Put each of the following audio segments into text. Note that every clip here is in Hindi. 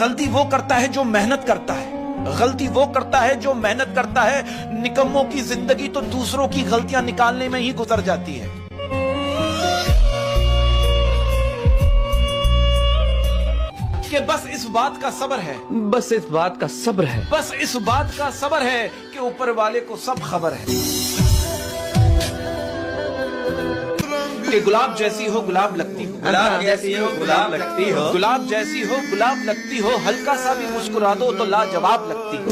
गलती वो करता है जो मेहनत करता है, गलती वो करता है जो मेहनत करता है। निकम्मों की जिंदगी तो दूसरों की गलतियां निकालने में ही गुजर जाती है। कि बस इस बात का सब्र है, बस इस बात का सब्र है, बस इस बात का सब्र है कि ऊपर वाले को सब खबर है। कि गुलाब जैसी हो गुलाब लगती हो, गुलाब जैसी हो गुलाब लगती हो, गुलाब जैसी हो गुलाब लगती हो, हल्का सा भी मुस्कुरा दो तो लाजवाब लगती हो।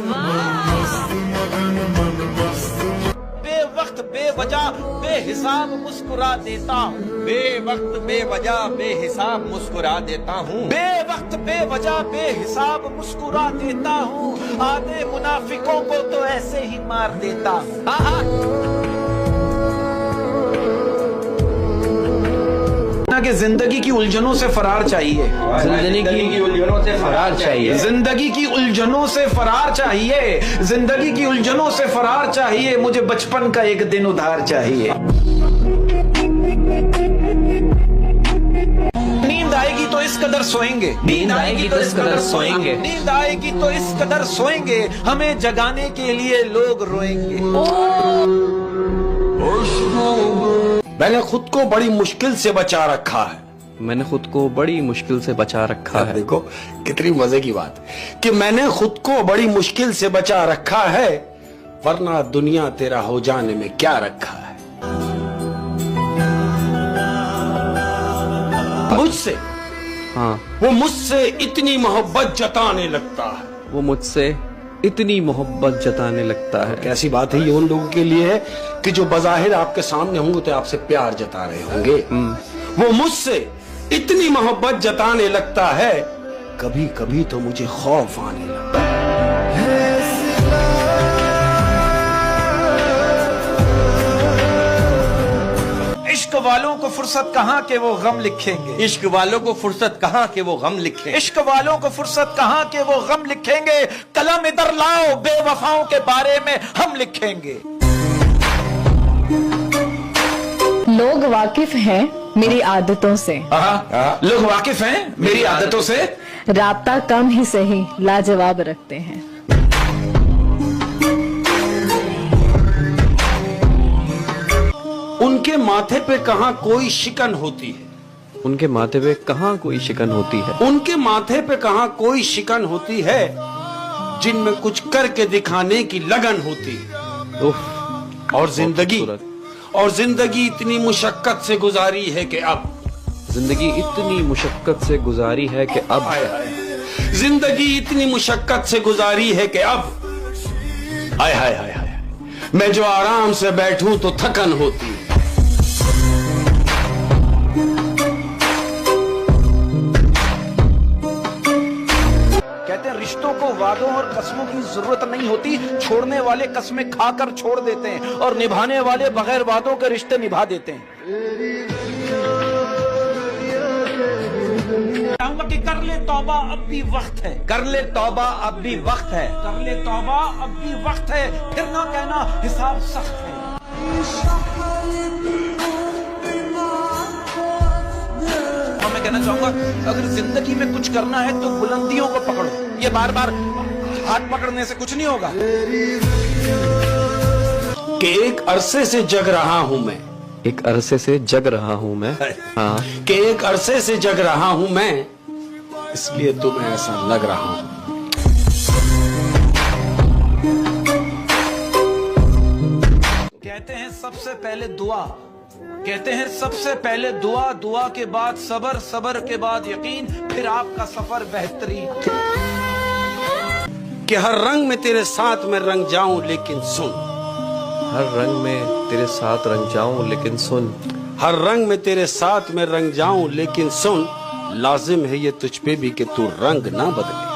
बेवक्त बेवजह बेहिसाब मुस्कुरा देता हूँ, बेवक्त बेवजह बेहिसाब मुस्कुरा देता हूँ, बेवक्त बेवजह बेहिसाब मुस्कुरा देता हूँ। आधे मुनाफिकों को तो ऐसे ही मार देता हूँ। कि जिंदगी की उलझनों से फरार चाहिए, जिंदगी की उलझनों से फरार चाहिए, जिंदगी की उलझनों से फरार चाहिए, जिंदगी की उलझनों से फरार चाहिए। मुझे बचपन का एक दिन उधार चाहिए। नींद आएगी तो इस कदर सोएंगे, नींद आएगी तो इस कदर सोएंगे, नींद आएगी तो इस कदर सोएंगे, हमें जगाने के लिए लोग रोएंगे। मैंने खुद को बड़ी मुश्किल से बचा रखा है। मैंने खुद को बड़ी मुश्किल से बचा रखा है। देखो कितनी मजे की बात कि मैंने खुद को बड़ी मुश्किल से बचा रखा है, वरना दुनिया तेरा हो जाने में क्या रखा है। मुझसे, हाँ, वो मुझसे इतनी मोहब्बत जताने लगता है। वो मुझसे इतनी मोहब्बत जताने लगता है। कैसी बात है ये उन लोगों के लिए है कि जो बज़ाहिर आपके सामने होंगे तो आपसे प्यार जता रहे होंगे। वो मुझसे इतनी मोहब्बत जताने लगता है, कभी कभी तो मुझे खौफ आने लगता है। इश्क वालों को फुर्सत कहाँ के वो गम लिखेंगे, इश्क वालों को फुर्सत कहाँ के वो गम लिखें, इश्क वालों को फुर्सत कहाँ के वो गम लिखेंगे। कलम इधर लाओ, बेवफाओं के बारे में हम लिखेंगे। लोग वाकिफ हैं मेरी आदतों से, लोग वाकिफ हैं मेरी आदतों से, राब्ता कम ही सही लाजवाब रखते हैं। उनके माथे पे कहाँ कोई शिकन होती है, उनके माथे पे कहाँ कोई शिकन होती है, उनके माथे पे कहाँ कोई शिकन होती है, जिनमें कुछ करके दिखाने की लगन होती है। उफ, और जिंदगी इतनी मुशक्कत से गुजारी है कि अब, जिंदगी इतनी मुशक्कत से गुजारी है कि अब, जिंदगी इतनी मुशक्कत से गुजारी है कि अब, हाय हाय हाय हाय, मैं जो आराम से बैठूं तो थकन होती है। कहते हैं रिश्तों को वादों और कस्मों की जरूरत नहीं होती, छोड़ने वाले कस्में खाकर छोड़ देते हैं और निभाने वाले बगैर वादों के रिश्ते निभा देते हैं। चाहूंगा कि कर ले तौबा अब भी वक्त है, कर ले तौबा अब भी वक्त है, कर ले तौबा अब भी वक्त है, फिर ना कहना हिसाब सख्त है। मैं कहना चाहूंगा अगर जिंदगी में कुछ करना है तो बुलंदियों को पकड़ो, ये बार बार हाथ पकड़ने से कुछ नहीं होगा। कि एक अरसे से जग रहा हूं मैं, एक अरसे से जग रहा हूँ मैं, हाँ, कि एक अरसे से जग रहा हूं मैं, इसलिए तुम्हें ऐसा लग रहा हूं। कहते हैं सबसे पहले दुआ, कहते हैं सबसे पहले दुआ, दुआ के बाद सबर, सबर के बाद यकीन, फिर आपका सफर बेहतरीन। कि हर रंग में तेरे साथ मैं रंग जाऊं लेकिन सुन, हर रंग में तेरे साथ रंग जाऊं लेकिन सुन, हर रंग में तेरे साथ मैं रंग जाऊं लेकिन सुन, लाजिम है ये तुझ पे भी कि तू रंग ना बदले।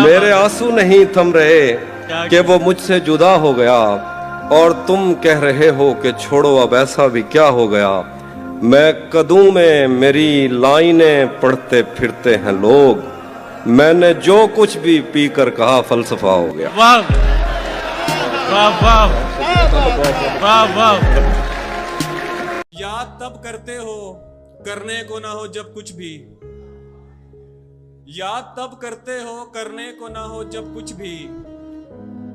मेरे आंसू नहीं थम रहे कि वो मुझसे जुदा हो गया, और तुम कह रहे हो कि छोड़ो अब ऐसा भी क्या हो गया। मैं कदूं में मेरी लाइनें पढ़ते फिरते हैं लोग, मैंने जो कुछ भी पीकर कहा फलसफा हो गया। वाह वाह वाह वाह वाह। याद तब करते हो करने को ना हो जब कुछ भी, याद तब करते हो करने को ना हो जब कुछ भी,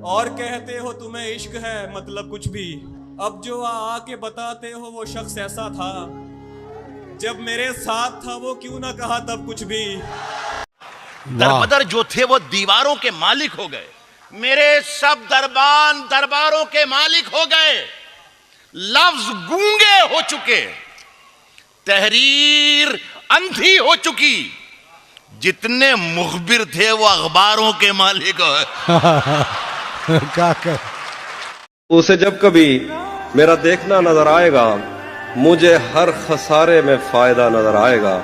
और कहते हो तुम्हें इश्क है मतलब कुछ भी। अब जो आके बताते हो वो शख्स ऐसा था, जब मेरे साथ था वो क्यों ना कहा तब कुछ भी। दरबदर जो थे वो दीवारों के मालिक हो गए, मेरे सब दरबारों के मालिक हो गए। लफ्ज गूंगे हो चुके, तहरीर अंधी हो चुकी, जितने मुखबिर थे वो अखबारों के मालिक हो। उसे जब कभी मेरा देखना नजर आएगा, मुझे हर खसारे में फायदा नजर आएगा।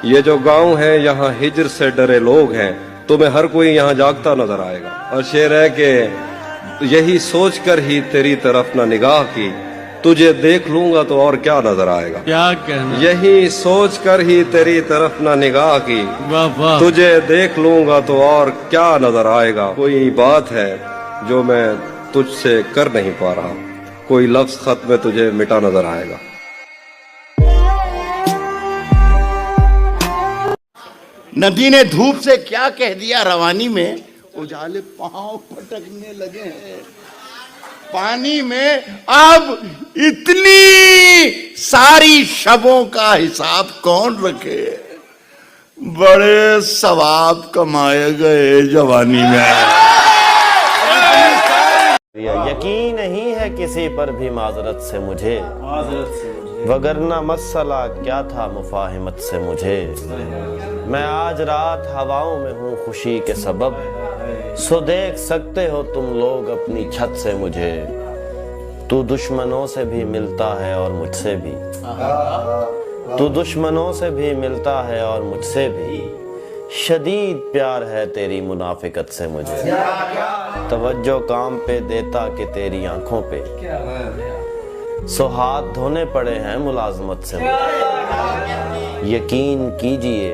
ये जो गांव है यहाँ हिजर से डरे लोग हैं, तुम्हें हर कोई यहाँ जागता नजर आएगा। और शेर है कि यही सोचकर ही तेरी तरफ न निगाह की, तुझे देख लूंगा तो और क्या नजर आएगा। क्या कहना, यही सोचकर ही तेरी तरफ न निगाह की, वाह वाह। तुझे देख लूंगा तो और क्या नजर आएगा। कोई बात है जो मैं तुझसे कर नहीं पा रहा, कोई लफ्ज खत में तुझे मिटा नजर आएगा। नदी ने धूप से क्या कह दिया रवानी में, उजाले पांव फटकने लगे हैं पानी में। अब इतनी सारी शबों का हिसाब कौन रखे, बड़े सवाब कमाए गए जवानी में। यकीन नहीं है किसी पर भी माजरत से मुझे, वगरना मसला क्या था मुफाहिमत से मुझे। मैं आज रात हवाओं में हूँ खुशी के सबब, सो देख सकते हो तुम लोग अपनी छत से मुझे। तू दुश्मनों से भी मिलता है और मुझसे भी, तू दुश्मनों से भी मिलता है और मुझसे भी। शदीद प्यार है तेरी मुनाफिकत से मुझे, तवज्जो काम पे देता कि तेरी आंखों पे। सो हाथ धोने पड़े हैं मुलाजमत से मुझे। यकीन कीजिए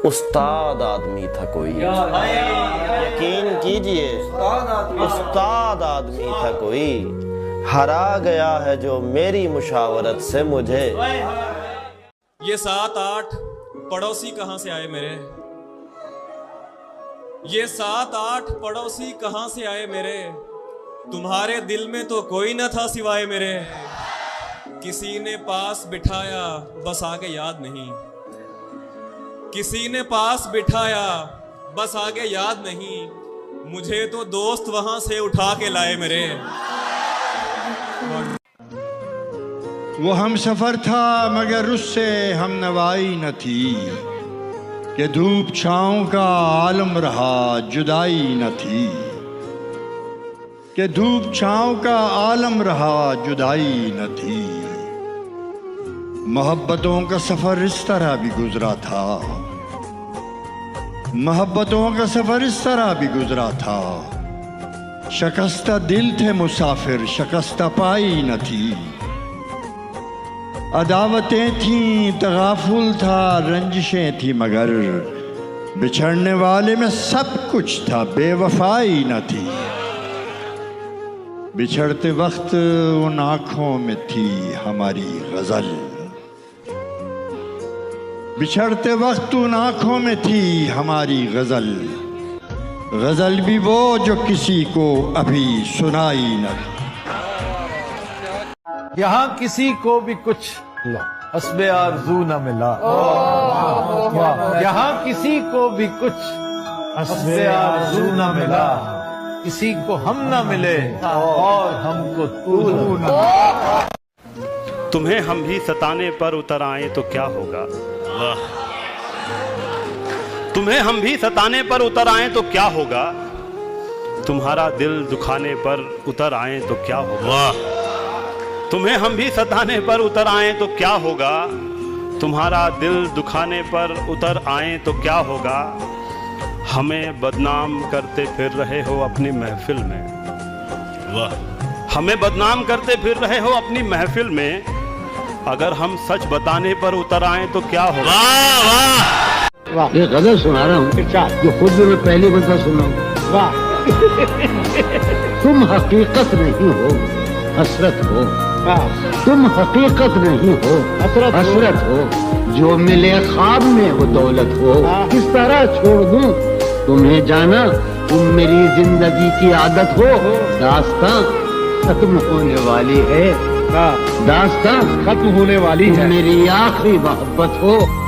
उस्ताद आदमी था कोई, यकीन कीजिए उस्ताद आदमी था कोई। हरा गया है जो मेरी मुशावरत से मुझे। ये 7-8 पड़ोसी कहां से आए मेरे, ये 7-8 पड़ोसी कहां से आए मेरे। तुम्हारे दिल में तो कोई न था सिवाय मेरे। किसी ने पास बिठाया बस आगे याद नहीं, किसी ने पास बिठाया बस आगे याद नहीं। मुझे तो दोस्त वहां से उठा के लाए मेरे। वो हम सफर था मगर उससे हम नवाई न थी, कि धूप छाँव का आलम रहा जुदाई न थी, कि धूप छाँव का आलम रहा जुदाई न थी। मोहब्बतों का सफर इस तरह भी गुजरा था, मोहब्बतों का सफर इस तरह भी गुजरा था। शिकस्ता दिल थे मुसाफिर शिकस्ता पाई न थी, अदावतें थीं तगाफुल था रंजिशें थी मगर बिछड़ने वाले में सब कुछ था बेवफाई न थी। बिछड़ते वक्त उन आँखों में थी हमारी गज़ल, बिछड़ते वक्त उन आँखों में थी हमारी गज़ल। गज़ल भी वो जो किसी को अभी सुनाई न। यहाँ किसी को भी कुछ हस्बे आरज़ू न मिला, यहाँ किसी को भी कुछ हस्बे आरज़ू न मिला। किसी को हम न मिले और हमको तू न। तुम्हें हम भी सताने पर उतर आए तो क्या होगा, तुम्हें हम भी सताने पर उतर आए तो क्या होगा। तुम्हारा दिल दुखाने पर उतर आए तो क्या होगा, तुम्हें हम भी सताने पर उतर आए तो क्या होगा। तुम्हारा दिल दुखाने पर उतर आए तो क्या होगा। हमें बदनाम करते फिर रहे हो अपनी महफिल में, हमें बदनाम करते फिर रहे हो अपनी महफिल में। अगर हम सच बताने पर उतर आए तो क्या होगा। वाह, ये गजल सुना रहा हूँ जो खुद भी मैं पहली बंदा सुन रहा हूँ। वाह तुम हकीकत नहीं हो हसरत हो, तुम हकीकत नहीं हो, हसरत हो। जो मिले ख्वाब में वो दौलत हो। किस तरह छोड़ दूं तुम्हें जाना, तुम मेरी जिंदगी की आदत हो। दास्तां खत्म होने वाली है, दास्तां खत्म होने वाली है। मेरी आखिरी मोहब्बत हो।